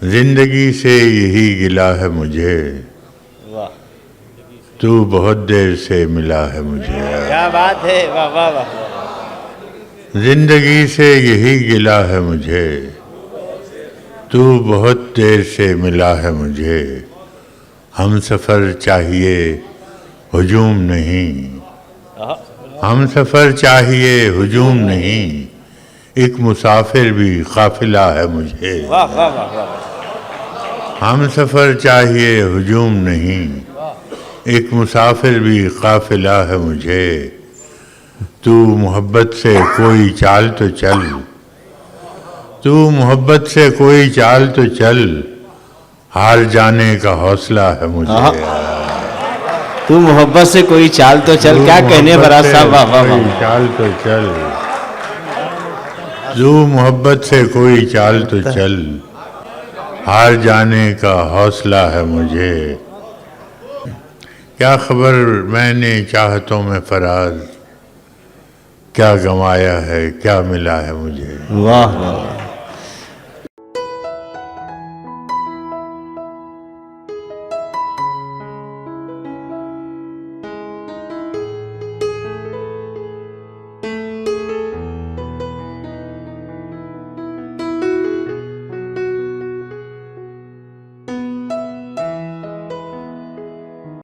जिंदगी से यही गिला है मुझे, वाह, तू बहुत देर से मिला है मुझे। क्या बात है, वाह वाह वाह। जिंदगी से यही गिला है मुझे, तू बहुत देर से मिला है मुझे। हम सफ़र चाहिए हुजूम नहीं, हम सफ़र चाहिए हुजूम नहीं, एक मुसाफिर भी काफिला है मुझे। वाह वाह वाह वाह। हम सफ़र चाहिए हुजूम नहीं, एक मुसाफिर भी काफिला है मुझे। तू मोहब्बत से कोई चाल तो चल, तू मोहब्बत से कोई चाल तो चल, हार जाने का हौसला है मुझे। तू मोहब्बत से कोई चाल तो चल, क्या कहने फराज साहब, वाह वाह कोई वाह। चाल तो चल, तू मोहब्बत से कोई चाल तो चल, हार जाने का हौसला है मुझे। क्या खबर मैंने चाहतों में फराज, क्या गंवाया है क्या मिला है मुझे। वाह वाह।